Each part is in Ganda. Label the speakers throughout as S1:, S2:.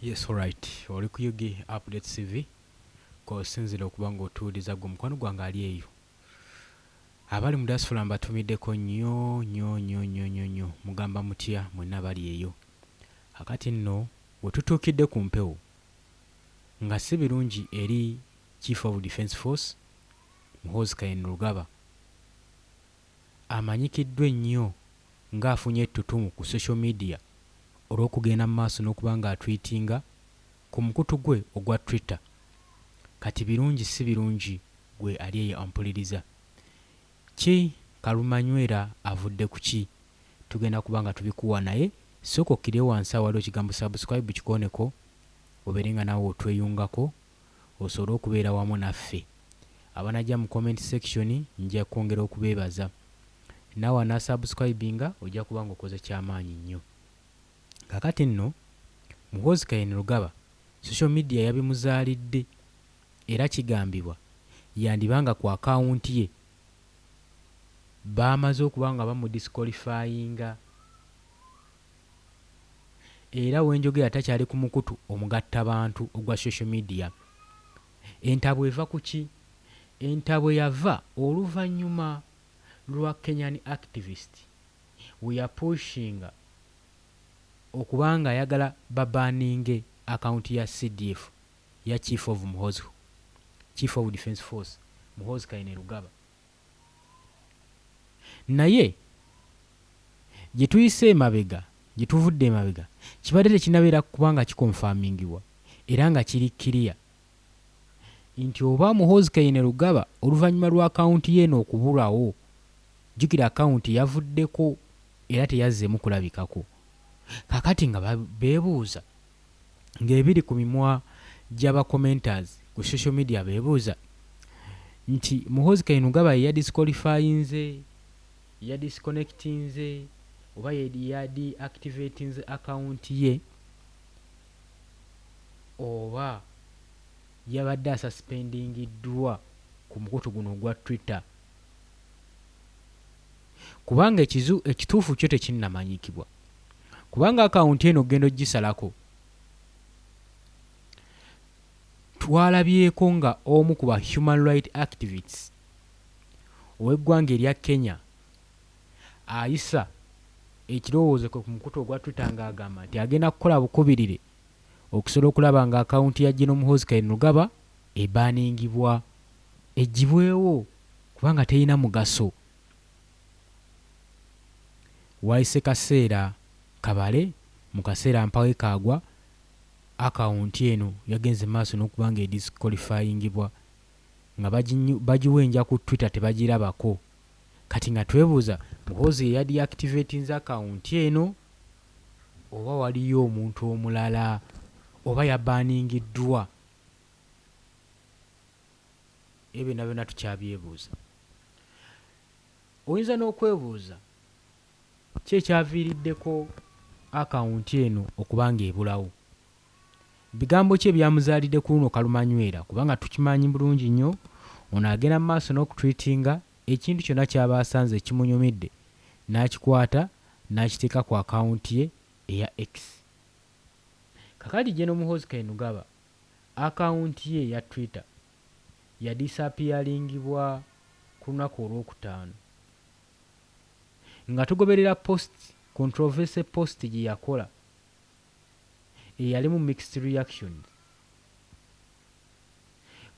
S1: Yes, alright. Oli ku Yugi Update CV kosinzira okuba ng'otuuliza gwe mukwano gwange ali eyo. Abali mu diaspora mbatumiddeko nnyo mugamba mutya mwenna bali eyo. Akati nno bwe tutuukidde ku mpewo nga si birungi eri Chief of Defence Force Muhoozi Kainerugaba amanyikiddwa ennyo ng'afunye ettutumu ku social media olw'okugenda mu maaso n'okuba ng'atwitinga ku mukutu gwe ogwa Twitter. Kati birungi si birungi gwe ali eyo ampuliriza. Ki Kalumanywera avudde ku ki? Tugenda kuba nga tubikuwa naye sooka okkire wansi awaliwo ekigambo subscribe kikoneko obeere nga naawe otweyungako osobole okubeera wamu naffe. Abanajja mu comment section nja kwongera okubeebaza. Naawe anaasubscribinga ojja kuba ng'okoze ky'amaanyi nnyo. Kakati nno Muhoozi Kainerugaba social media yabimuzaalidde era kigambibwa yandibanga ku akawunti ye baamaze okuba nga bamudisqualifyinga era wenjogera takyali ku mukutu omugattabantu ogwa social media. Entabwe eva ku ki? Entabwe yava oluvannyuma lwa Kenyan activist we are pushing okubanga ayagala babaninge akaunti ya CDF ya Chief of Defence Force Muhoozi Kainerugaba. Naye gye tuyise emabega gye tuvudde emabega kibadde tekinabeera kubanga kikonfamingibwa era nga kiri clear nti oba Muhoozi Kainerugaba oluvannyuma lwa akaunti ye eno okubulwawo, jjukira akaunti yavuddeko era teyazzeemu kulabikako. Kakati nga beebuuza ng'ebiri ku mimwa gy'abakommenters ku social media beebuuza nti Muhoozi Kainerugaba ye yadisqualifyinze, yadisconnectinze oba yadiactivatinze akaunti ye oba yabadde asuspendingiddwa ku mukutu guno ogwa Twitter. Kubanga ekituufu kyo tekinnamanyikibwa. Kubanga akaunti eno ogenda ogisalako twalabyeko nga omu ku ba human right activists ow'eggwanga erya Kenya ayisa ekirowoozo ku mukutu ogwa Twitter ng'agamba nti agenda kukola bukubirire okusobola okulaba nga akawunti ya General Muhoozi Kainerugaba ebaaningibwa eggibwewo kubanga terina mugaso. Waayise kaseera kabale mu kaseera mpawe kaagwa akawunti eno yagenze maaso n'okuba nga edisqualifyingibwa nga bagiwenja ku Twitter tebagirabako. Kati nga twebuuza Muhoozi yadiactivatinze akawunti eno oba waliyo omuntu omulala oba yabaningiddwa? Ebyo byonna tukyabyebuuza. Oyinza n'okwebuuza ki ekyaviiriddeko akawunti eno okuba nga ebulawo. Bigambo ki ebyamuzaalidde ku luno Kalumanywera? Kubanga tukimanyi bulungi nnyo ono agenda mu maaso n'okutwitinga ekintu kyonna ky'aba asanze ekimunyumidde n'akikwata n'akiteeka ku akawunti ye eya X. Kakati General Muhoozi Kainerugaba akawunti ye eya Twitter yadisappearingibwa ku lunaku olwokutaano nga tugoberera controversy post gye yakola eyalimu mixed reactions.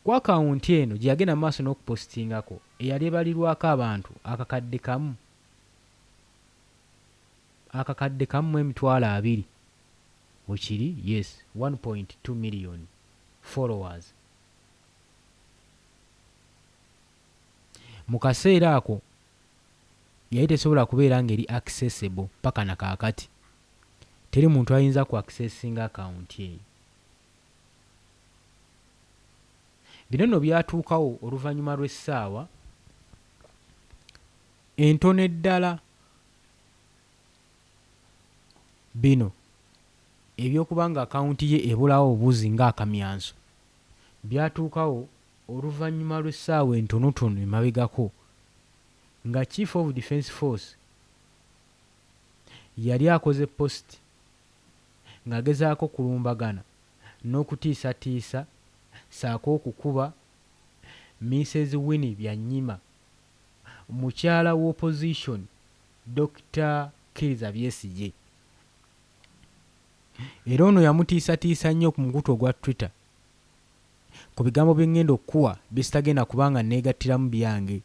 S1: Ku akawunti eno gye yagenda mu maaso n'okupostingako eyali ebalirwako abantu akakadde kamu mu emitwalo 2 wekiri, yes, 1.2 million followers. Mu kaseera ako yali tesobola kubeera ng'eri accessible paka na kaakati. Teri muntu ayinza ku accessinga akawunti eyo. Bino nno byatuukawo oluvannyuma lw'essaawa entono eddala. Bino ebyokuba nga akawunti ye ebulawo obuzi ng'akamyanso byatuukawo oluvannyuma lw'essaawa entonotono emabegako nga Chief of Defence Force yali akoze post ng'agezaako kulumbagana n'okutiisatiisa saako okukuba Mrs. Winnie Byanyima, mukyala w'opposition Dr. Kizza Besigye. Era ono yamutiisatiisa nnyo ku mukutu ogwa Twitter ku bigambo bye ŋŋenda okukuwa bisitagenda kubanga neegattiramu byange.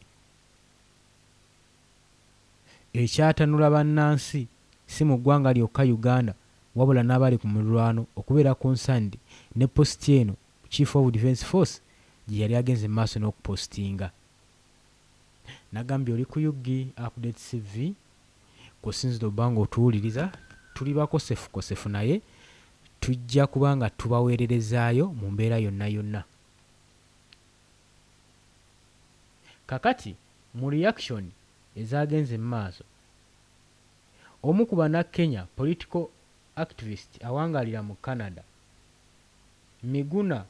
S1: Ekyatanula bannansi si mu ggwanga lyokka Uganda wabula n'abali ku muliraano okubeera concerned ne post eno Chief of Defence Force gye yali agenze mu maaso n'okupostinga. Nagambye oli ku UG Update TV kusinzira obbanga otuwuliriza tuli bakosefu naye tujja kubanga tubaweererezaayo mu mbeera yonna yonna. Kakati mu reaction ezaagenze mu maaso, omu ku bannakenya political activist awangaalira mu Canada, Miguna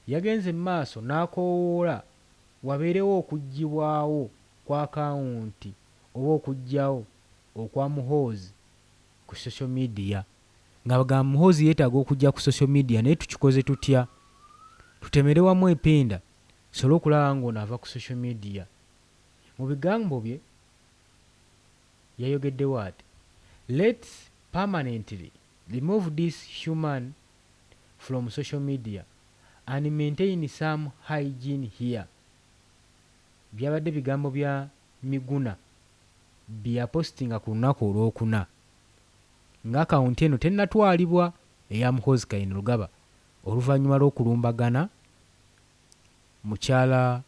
S1: yagenze mu maaso n'akoowoola wabeerewo okuggibwawo kwa akawunti oba okuggyawo okwa Muhoozi ku social media, nga bagamba Muhoozi yeetaaga okujja ku social media naye tukikoze tutya? Tutemere wamu ependa sobole okulaba ng'ono ava ku social media. Mu bigambo bye yayogeddewo ati, let's permanently remove this human from social media and maintain some hygiene here. Byabadde bigambo bya Miguna bye yapostinga ku lunaku olwokuna ng'akawunti eno tennatwalibwa eya Muhoozi Kainerugaba oluvannyuma lw'okulumbagana mukyala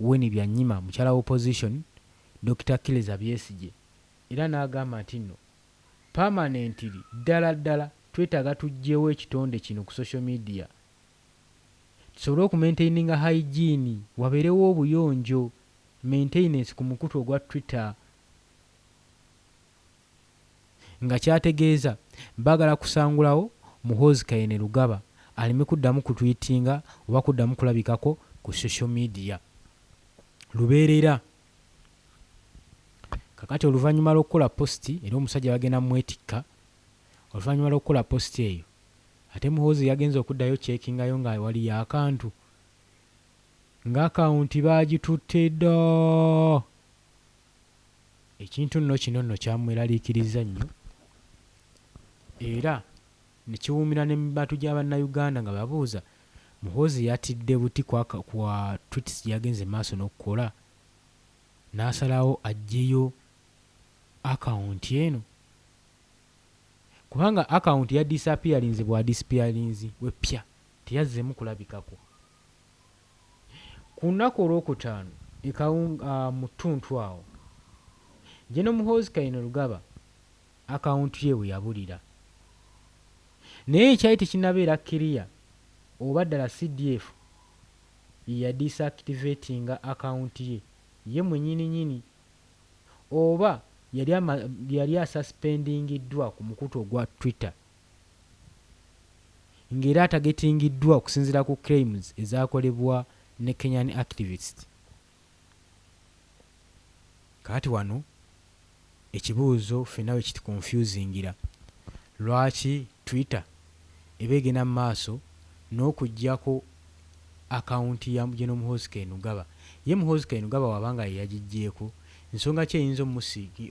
S1: Winnie Byanyima, mukyala w'opposition Dr. Kizza Besigye. Era n'agamba nti nno permanently ddala twetaaga tuggyewo ekitonde kino ku social media tusobole okumaintaininga hygiene, wabeerewo obuyonjo, maintenance ku mukutu ogwa Twitter, nga kyategeeza baagala kusangulawo Muhoozi Kainerugaba aleme kuddamu kutwitinga oba kuddamu kulabikako ku social media lubeerera. Kakati oluvannyuma lw'okukola posti era omusajja bagenda mwetikka, oluvannyuma lw'okukola posti eyo ate Muhoozi yagenze okuddayo cekingayo nga wali y'akantu ng'akawunti baagitutte dda. Ekintu nno kino nno kyamweraliikiriza nnyo era ne kiwuumira ne mu batu gy'Abannayuganda nga babuuza Muhoozi yatidde buti kwa tweets gye yagenze maaso n'okukola n'asalawo aggyeyo akawunti eno, kubanga akawunti ya disappearinze bwa disappearinze wepya teyazzemu kulabikako. Ku lunaku olwokutaano mu ttuntu awo General Muhoozi Kainerugaba akawunti ye we yabulira, naye ekyali tekinnabeera kiriya oba ddala CDF ya disactivatinga akawunti ye mwennyini oba yali asuspendingiddwa ku mukutu ogwa Twitter ng'era atagetingiddwa okusinziira ku claims ezaakolebwa ne Kenyan activist. Kaati wano ekibuuzo ffenna we kiti confusingira, lwaki Twitter eba egenda mu maaso n'okuggyako akawunti ya General Muhoozi Kainerugaba? Ye Muhoozi Kainerugaba wabanga ye yagiggyeeko, ensonga ki eyinza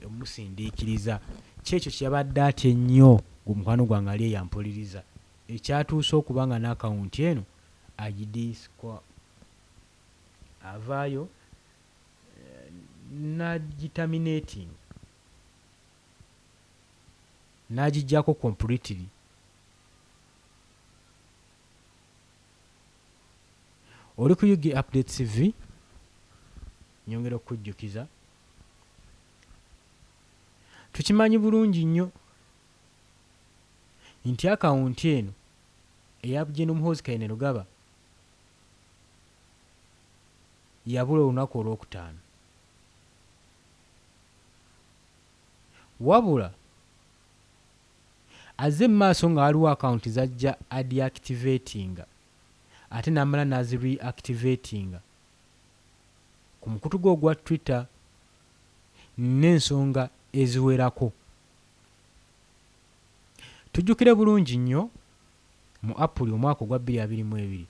S1: omusindiikiriza? Kyekyo kyabadde atya ennyo mukwano gwange ali eyampuliriza ekyatuuse okuba nga n'akawunti eno agidisikwa, avaayo n'agitaminating, n'agiggyako completely. Oli ku UG Update TV, nyongera okujjukiza tukimanyi bulungi nnyo nti akawunti eno eya General Muhoozi Kainerugaba yabula olunaku olwokutaano, wabula azze mu maaso nga waliwo akawunti zajja adeactivatinga ate n'amala n'azireactivatinga ku mukutu gwe ogwa Twitter n'ensonga eziwerako. tujjukire bulungi nnyo mu April omwaka ogwa 2022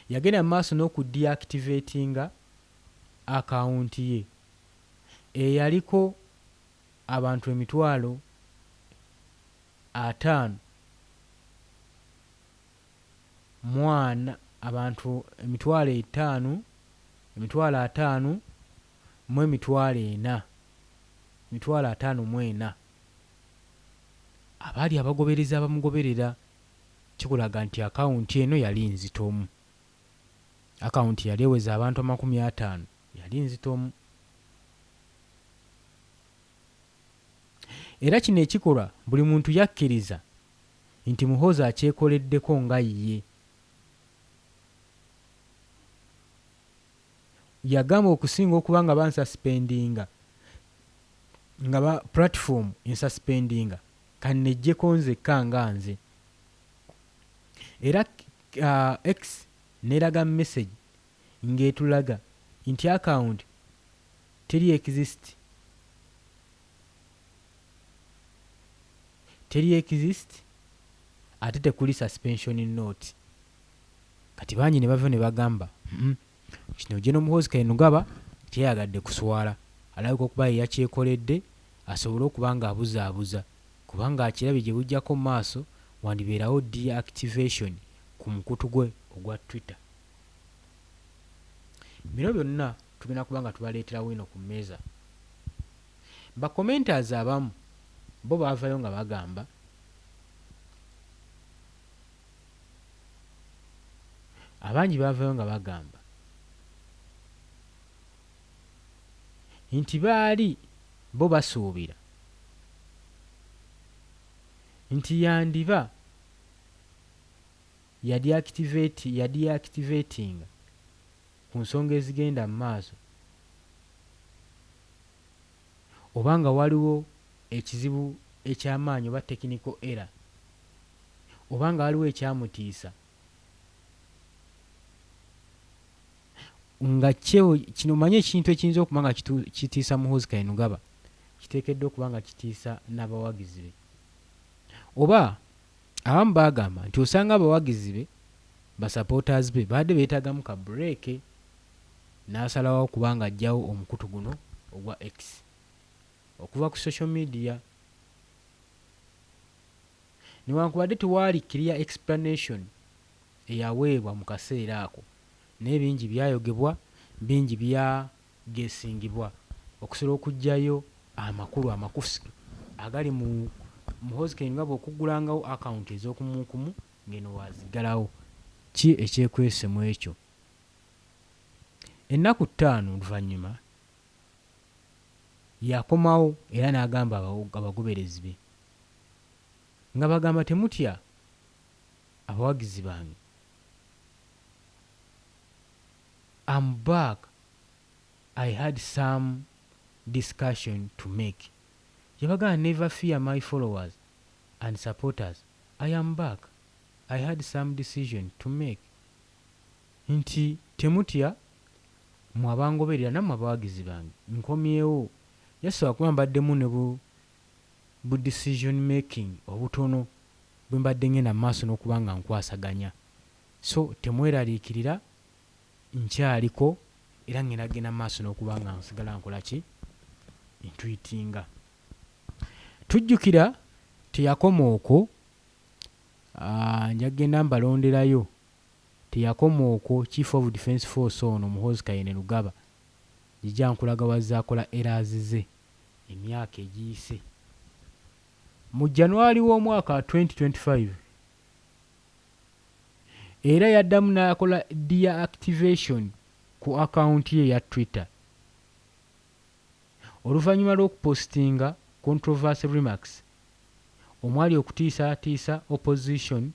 S1: yagenda mu maaso n'okudeactivatinga akawunti ye eyaliko abantu 50,000 abantu 5,000 mu 54,000 abaali abagobereza abamugoberera. Kikulaga nti akawunti eno yali nzitomu. Akawunti yali eweza abantu 50,000 yali nzitomu. Era kino ekikolwa buli muntu yakkiriza nti Muhoozi akyekoleddeko nga ye. Yagamba okusinga okuba nga bansuspendinga nga ba platform insuspendinga kannejjeko nzekka nga nze. Era X neraga message ng'etulaga nti account teri exist ate tekuli suspension note. Kati bangi ne bava ne bagamba kino General Muhoozi Kainerugaba teyagadde kuswala, alabika okuba ye yakyekoledde asobole okuba ng'abuzaabuza, kubanga akirabye gye bujjako mu maaso wandibeerawo deactivation ku mukutu gwe ogwa Twitter. Bino byonna tugenda kuba nga tubaleeterawo ino ku mmeeza. Bakomentazi abamu bo baavayo nga bagamba abangi baavayo nga bagamba nti baali bo basuubira nti yandiba yadeactivatinga ku nsonga ezigenda mu maaso oba nga waliwo ekizibu eky'amaanyi oba technical error oba nga waliwo ekyamutiisa nga kino manye ekintu ekiyinza okuba nga kitiisa Muhoozi Kainerugaba kiteekeddwa okuba nga kitiisa n'abawagizi be. Oba abamu baagamba nti osanga abawagizi be basupporters be baadde beetaagamu ka break n'asalawo okuba nga ajjawo omukutu guno ogwa X okuva ku social media. Newankubadde tewaali clear explanation eyaweebwa mu kaseera ako, naye bingi byayogebwa, bingi byagesingibwa okusobola okuggyayo amakulu amakusu agali mu Muhoozi Kainerugaba okuggulangawo akawunti ez'okumukumu ng'eno waaziggalawo. Ki ekyekwese mu ekyo? Ennaku 5 oluvannyuma yakomawo era n'agamba abagoberezi be nga bagamba temutya abawagizi bange, I'm back, I had some discussion to make. Yabagamba never fear my followers and supporters, I am back, I had some decision to make. Nti temutya mu abangoberera nammwe abawagizi bange, nkomyewo. Yasobola kuba mbaddemu ne bu decision making obutono bwe mbadde ngenda mu maaso n'okuba nga nkwasaganya, so temweraliikirira nkyaliko era ngenda genda mu maaso n'okuba nga nsigala nkola ki ntwitinga. Tujjukira teyakoma okwo, njagenda mbalonderayo, teyakoma okwo. Chief of Defence Force ono Muhoozi Kainerugaba jijja nkulaga wazaakola erazize emyaka egiyise. Mu January w'omwaka 2025 era yaddamu n'akola deactivation ku akawunti ye ya Twitter oluvannyuma lw'okupostinga controversial remarks omwali okutiisatiisa opposition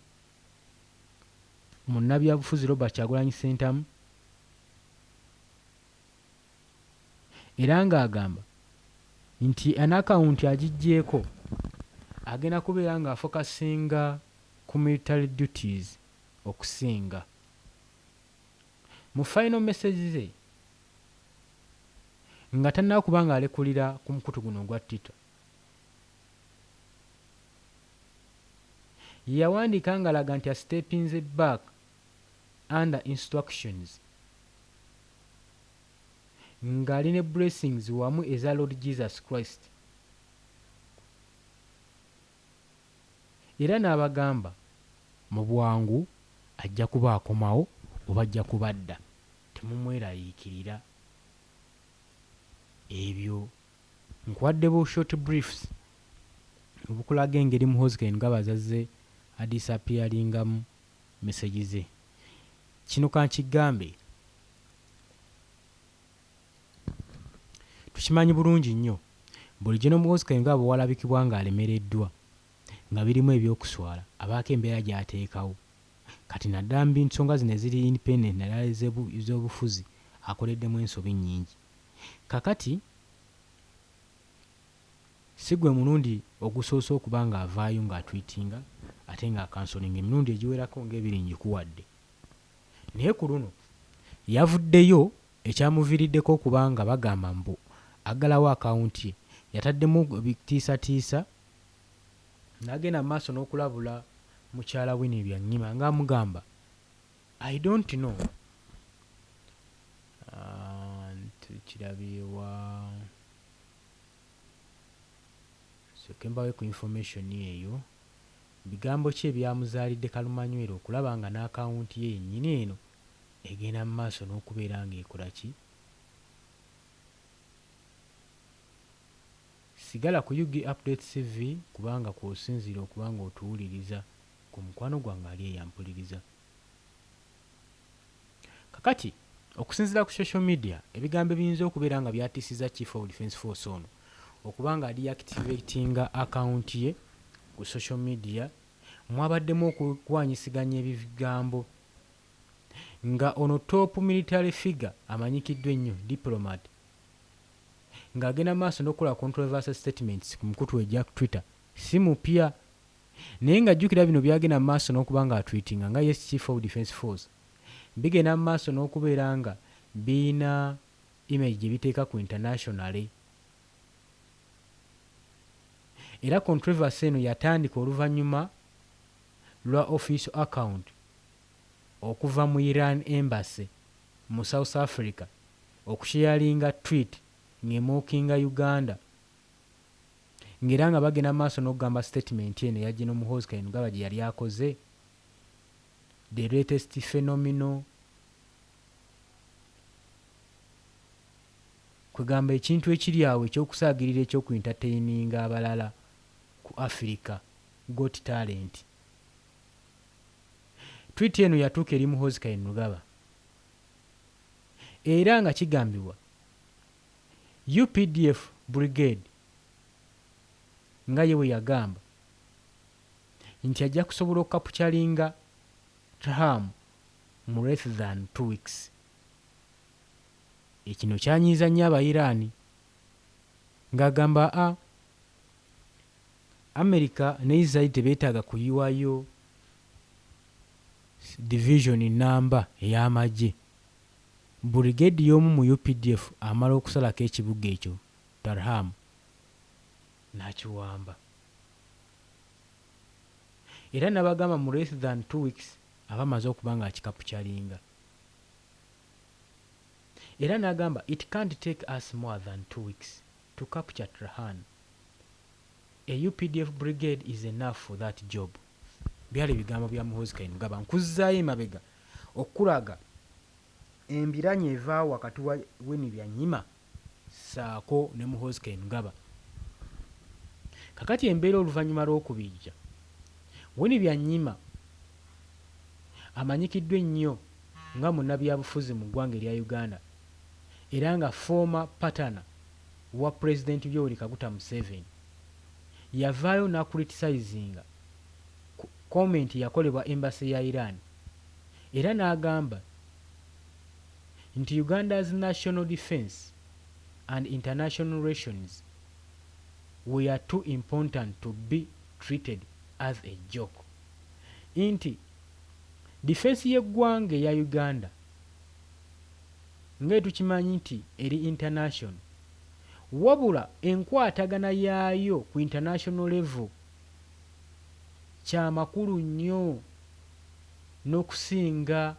S1: munnabyabufuzi Robert Kyagulanyi Ssentamu, era ng'agamba nti an akawunti agiggyeeko agenda kubeera ng'afokasinga ku military duties okusinga. Mu final message ze nga tannaba kuba ng'alekulira ku mukutu guno ogwa Twitter, yawandiika ng'alaga nti astepinze back under instructions ng'ali ne blessings wamu eza Lord Jesus Christ. Era n'abagamba mu bwangu ajja kuba akomawo oba ajja kubadda, temumwerayiikirira. Ebyo nkuwaddebo short briefs obukulaga engeri Muhoozi Kainerugaba azazze adisappearingamu message ze. Kino kankigambe, tukimanyi bulungi nnyo bulijjo n'Omuhoozi Kainerugaba bw'alabikibwa ng'alemereddwa nga birimu ebyokuswala abaako embeera gy'ateekawo. Kati naddala mu nsonga zino eziri independent naddala ez'obufuzi akoleddemu ensobi nnyingi. Kakati si gwe mulundi ogusoose okuba ng'avaayo ng'atwitinga ate ng'akansolinga emirundi egiwerako ng'ebiri ngikuwadde. Naye ku luno yavuddeyo ekyamuviiriddeko okuba nga bagamba mbu aggalawo akawunti ye, yataddemu ebitiisatiisa n'agenda mu maaso n'okulabula mukyala Winnie Byanyima ng'amugamba I don't know tukirabyewa soke mbawe ku information eyo bigambo ki ebyamuzaalidde kalumanywera okulaba nga n'akawunti ye yennyini eno egenda mu maaso n'okubeera ng'ekola ki. Sigala ku UG Update TV kubanga kw'osinziira okuba ng'otuwuliriza ku mukwano gwange ali eyampuliriza. Kakati okusinziira ku social media ebigambo ebiyinza okubeera nga byatiisiza Chief of Defence Force ono okuba nga deactivatinga akawunti ye ku social media, mwabaddemu okukwanyisiganya ebigambo nga ono top military figure amanyikiddwa ennyo diplomat ng'agenda maaso n'okukola controversial statements ku mukutu we Jack Twitter si mupya, naye ng'ajjukira bino byagenda mu maaso n'okuba ng'atwitinga nga yes Chief of Defence Force bigenda mu maaso n'okubeera nga biina image gye biteeka ku internationally. Era controversy eno yatandika oluvannyuma lwa official account okuva mu Iran Embassy mu South Africa okusharinga tweet ng'emookinga Uganda, ng'era nga bagenda maaso n'okugamba statement eno yajja n'Omuhoozi Kainerugaba gye yali akoze the latest phenomenal kwegamba ekintu ekiri awo ekyokusaagirira ekyokuentertaininga abalala ku Africa Got Talent. Tweet eno yatuuka eri Muhoozi Kainerugaba era nga kigambibwa UPDF Brigade nga ye bwe yagamba nti ajja kusobola okukapukyalinga Trump mu less than 2 weeks. Ekino kyanyiiza nnyo Abayiraani ng'agamba America ne Israel tebeetaaga kuyiwayo division namba ey'amagye. Brigade y'omu mu UPDF amala okusalako ekibuga ekyo Darham n'akiwamba. Era n'abagamba mu less than 2 weeks aba amaze okuba ng'akikapukyalinga. Era n'agamba it can't take us more than 2 weeks to capture Trahan. A UPDF brigade is enough for that job. Byali bigambo bya Muhoozi Kainerugaba nkuzzaayo emabega okulaga embiranye evaawo wakati wa Winnie Byanyima saako ne Muhoozi Kainerugaba. Kakati embeera oluvannyuma lw'okubijja, Winnie Byanyima amanyikiddwa ennyo nga munnabyabufuzi mu ggwanga erya Uganda era nga former partner wa President Yoweri Kaguta Museveni. Yavaayo n'akuliticizinga comment yakolebwa embassy ya Iran era n'agamba nti Uganda's national defense and international relations were too important to be treated as a joke. Inti defense y'eggwanga ya Uganda ng'etukimanyi nti eri international wabula enkwatagana yaayo ku international level kya makulu nnyo n'okusinga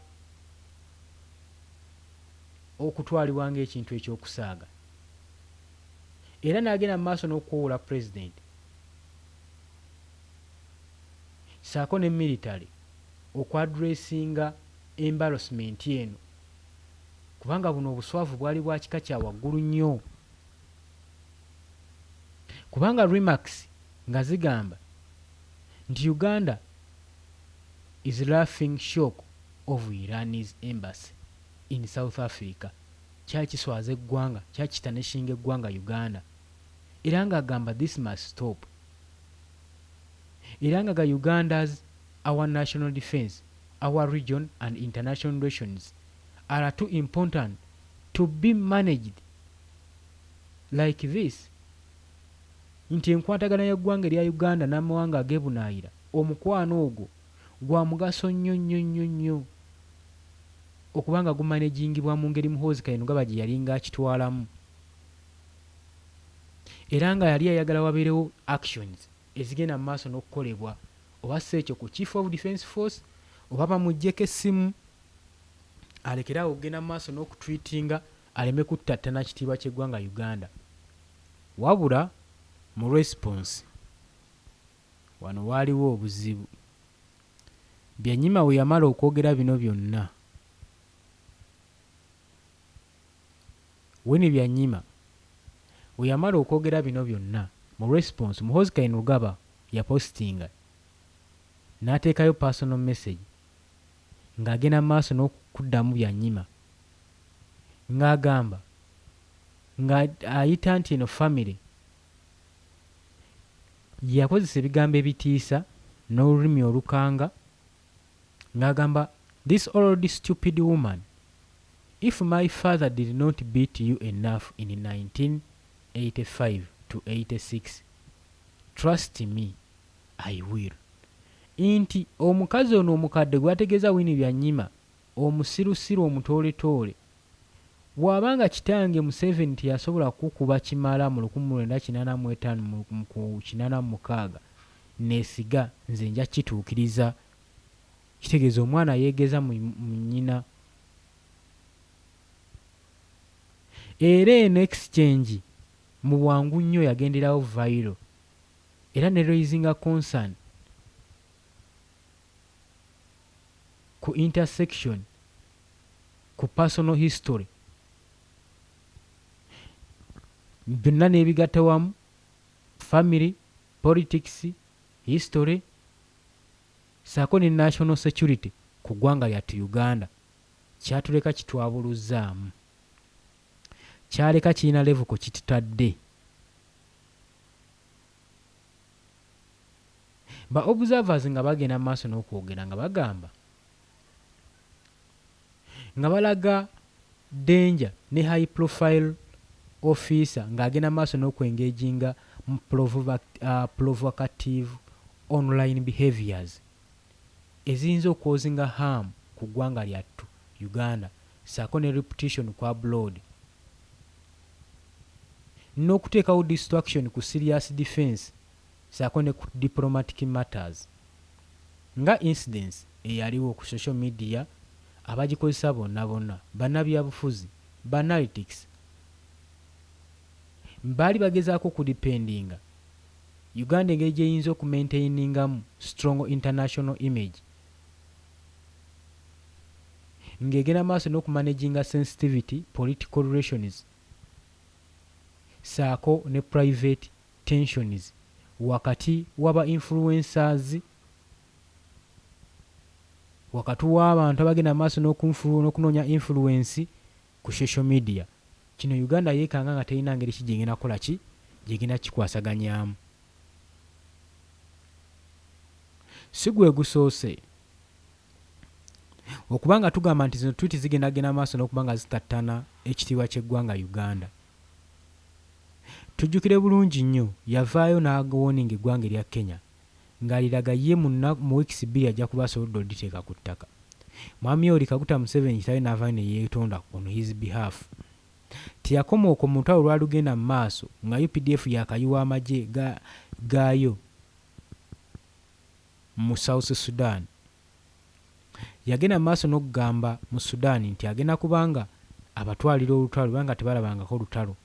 S1: okutwalibwa ng'ekintu ekyokusaaga. Era n'agenda mu maaso n'okuwoola pulezidenti saako ne military okwadressinga embarrassment eno, kubanga buno obuswavu bwali bwa kika kya waggulu nnyo, kubanga remarks nga zigamba nti Uganda is laughing shock of Iran's embassy in South Africa. Kyali kiswaza eggwanga, kyali kitanishinga eggwanga Uganda, era ng'agamba this must stop. Era nga Uganda's our national defense, our region and international relations are too important to be managed like this. Nti enkwatagana y'eggwanga erya Uganda n'amawanga ag'ebunaayira, omukwano ogwo gwa mugaso nnyo nnyo nnyo nnyo okubanga gumanagingibwa mu ngeri Muhoozi Kainerugaba gye yali ng'akitwalamu, era nga yali ayagala wabeerewo actions ezigenda mu maaso n'okukolebwa, oba si ekyo ku Chief of Defence Force oba bamuggyeko essimu alekeraawo okugenda mu maaso n'okutwitinga aleme kuttattana kitiibwa ky'eggwanga Uganda. Wabula mu response wano waaliwo obuzibu. Byanyima we yamala okwogera bino byonna, Winnie Byanyima we yamala okwogera bino byonna, mu response Muhoozi Kainerugaba yapostinga n'ateekayo personal message ng'agenda mu maaso n'okuddamu Byanyima ng'agamba ng'ayita nti eno family yakozesa ebigambo ebitiisa n'olulimi olukanga ng'agamba this old stupid woman, if my father did not beat you enough in 1985 to 86, trust me, I will. Inti omukazi ono omukadde gwategeeza Winnie Byanyima omusirusiru omutooletoole, bw'abanga kitange Museveni teyasobola kukuba kimala mu 1985 ku 86, neesiga nze nja kituukiriza. Kitegeeza omwana yeegeza mu nnyina. Era eno exchange mu bwangu nnyo yagenderawo viral, era ne raisinga concern ku intersection, ku personal history, byonna n'ebigatta wamu, family, politics, history, saako ne national security ku ggwanga lyattu Uganda. Kyatuleka kitwabuluzzaamu, kyaleka kirina level ku kitutadde. Ba observers nga bagenda mu maaso n'okwogera nga bagamba nga balaga danger ne high profile officer ng'agenda mu maaso n'okwengaginga mu provocative online behaviors eziyinza okwozinga harm ku ggwanga lyattu Uganda, saako ne reputation ku abroad, n'okuteekawo distraction ku serious defense, saako ne ku diplomatic matters. Nga incidents eyaliwo ku social media abagikozesa bonna bonna, bannabyabufuzi, banalytics, baali bagezaako kudipendinga Uganda engeri gyeyinza okumaintainingamu strong international image, ng'egenda maaso n'okumanaginga sensitivity political relations, saako ne private tensions wakati w'aba influencers, wakati w'abantu abagenda maaso n'okunoonya influence ku social media. Kino Uganda yeekanga nga terina ngeri ki gyegenda kukola ki gyegenda kikwasaganyaamu. Si gwe gusoose okubanga tugamba nti zino tweet zigendagenda maaso n'okubanga zitattana ekitiibwa ky'eggwanga Uganda. Tujjukire bulungi nnyo yavaayo n'agowoninga eggwanga erya Kenya ng'aliraga ye mu weeks 2 ajja kuba asobodde oditeeka ku ttaka. Mwami Yoweri Kaguta Museveni kitaawe n'avaayo ne yeetonda on his behalf. Teyakoma okwo mu lutalo lwalugenda mu maaso nga UPDF yakayiwa amagye gaayo mu South Sudan yagenda maaso n'okugamba mu Sudan nti agenda kubanga abatwalira olutalo banga tebalabangako olutalo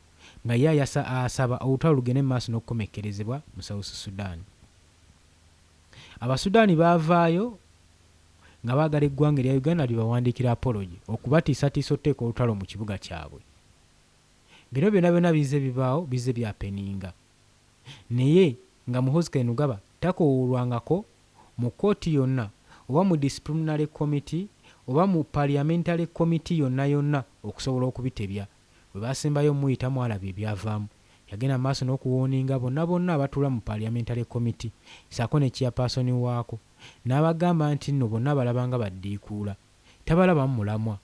S1: nga ye asaba olutalo lugende maaso n'okukomekkerezebwa mu South Sudan. Abasudaani baavaayo nga baagala eggwanga erya Uganda libawandiikira apology okubatiisatiisa otteeka olutalo mu kibuga kyabwe. Bino byonna bize bibaawo bize byapeninga naye nga Muhoozi Kainerugaba takoowolwangako mu kooti yonna oba mu disciplinary committee oba mu parliamentary committee yonna okusobola okubitebya. Bwe basembayo muyitamu alabye ebyavaamu yagenda maaso n'okuwooninga bonna abatuula mu parliamentary committee saako ne chairperson waako n'abagamba nti nno bonna balabanga baddiikuula tabalabamu mulamwa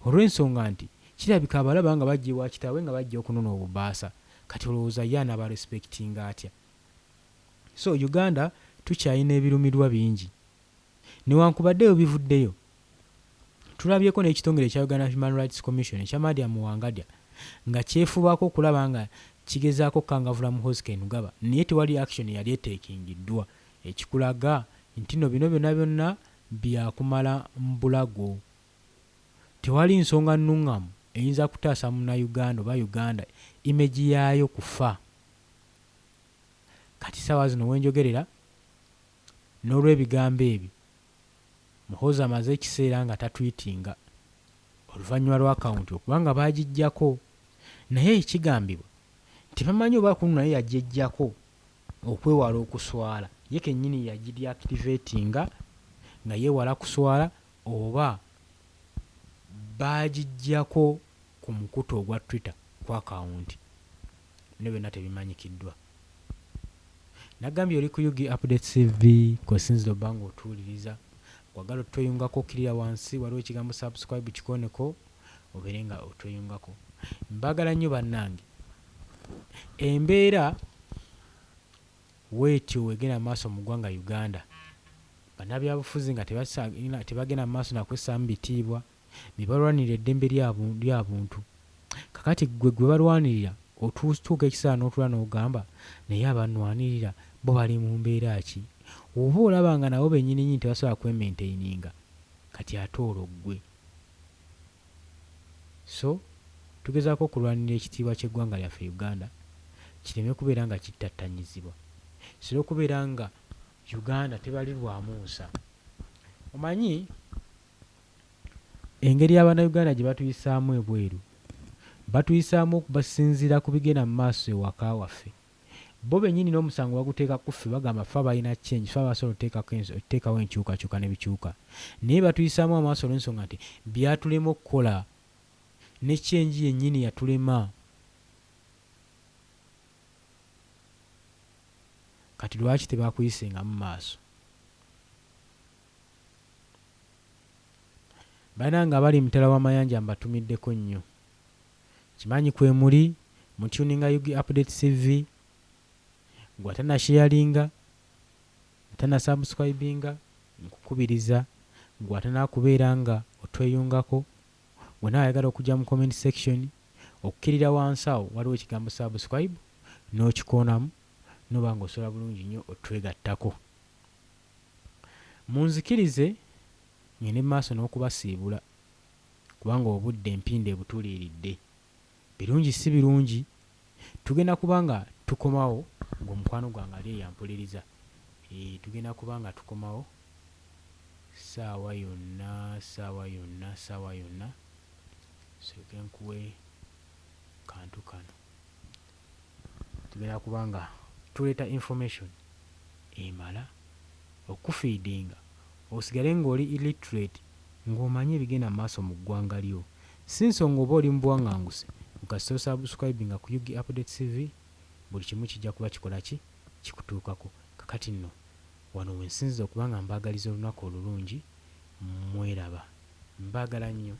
S1: olw'ensonga nti kirabika abalaba nga bajja ewa kitaawe nga bajja okunona obubaasa kati olowooza ye anaaba respectinga atya. So Uganda tukyalina ebirumirwa bingi newankubaddeyo bivuddeyo tulabyeko n'ekitongole ekya Uganda Human Rights Commission ekya Madia Muwangadya nga kyefubaako okulaba nga kigezaako kukangavula Muhoozi Kainerugaba naye tewali action yali eteekingiddwa ekikulaga nti no bino byonna byakumala mbulago. Tewali nsonga nnuŋŋamu eyinza kutaasa Munnayuganda oba Uganda image yaayo kufa. Kati ssaawa zino wenjogerera n'olw'ebigambo ebyo Muhoozi amaze ekiseera nga tatwitinga oluvannyuma lwa akawunti okubanga baagijjako naye ekigambibwa tebamanyi oba kunu naye yagijjako okwewala okuswala ye kennyini yagideactivatinga nga yeewala kuswala oba baagijjako ku mukutu ogwa Twitter kwa akawunti ne byonna tebimanyikiddwa. Nagambye oli ku UG Updates TV kosinzira obbanga otuwuliriza wagala otweyungako okkirira wansi waliwo ekigambo subscribe kikoneko obeere nga otweyungako. Mbagala nnyo bannange embeera weetyo wegenda maaso mu ggwanga Uganda bannabyabufuzi nga tebagenda maaso nakwessaamu bitiibwa bebalwanirira eddembe lyabuntu kakati gwe balwanirira otuuka ekiseera n'otula n'ogamba naye abannwanirira bo bali mu mbeera ki oba olaba nga nabo bennyini tebasobola kwemaintaininga kati ate olwo ggwe. So tugezaako okulwanirira ekitiibwa ky'eggwanga lyaffe Uganda kireme kubeera nga kittattanyizibwa sira okubeera nga Uganda tebalirwamu nsa. Omanyi engeri Abannayuganda gye batuyisaamu ebweru batuyisaamu okubasinziira ku bigenda mu maaso ewaka waffe bo bennyini n'omusango baguteeka ku ffe bagamba ffe balina change ffe abasobola oteekawo enkyukakyuka n'ebikyuka naye batuyisaamu amaaso olw'ensonga nti byatulema okukola ne change yennyini yatulema. Kati lwaki tebakuyisenga mu maaso? Bana nga bali mutala w'amayanja mbatumiddeko nnyo kimanyi kwe muli mutuninga UG Updates TV gwatana sharinga atana subscribinga nkukubiriza gwatana kubeera nga otweyungako wena ayagala okujja mu comment section okukkirira wansi awo waliwo ekigambo subscribe n'okikoonamu noba nga osobola bulungi nnyo otwegattako. Munzikirize ngende maaso n'okubasiibula kubanga obudde empinde butuliiridde birungi si birungi tugenda kubanga tukomawo ng'omukwano gwange ali eyampuliriza tugenda kubanga tukomawo saawa yonna soke nkuwe kantu kano tugenda kubanga tuleeta information emala okufiidinga osigale ng'oli illiterate ng'omanyi ebigenda mu maaso mu ggwanga lyo si nsonga oba oli mu buwaŋŋanguse mukasita osubscribinga ku UG Updates TV buli kimu kijja kuba kikola ki kikutuukako. Kakati nno wano wensinziza okubanga mbaagaliza olunaku olulungi mweraba mbaagala nnyo.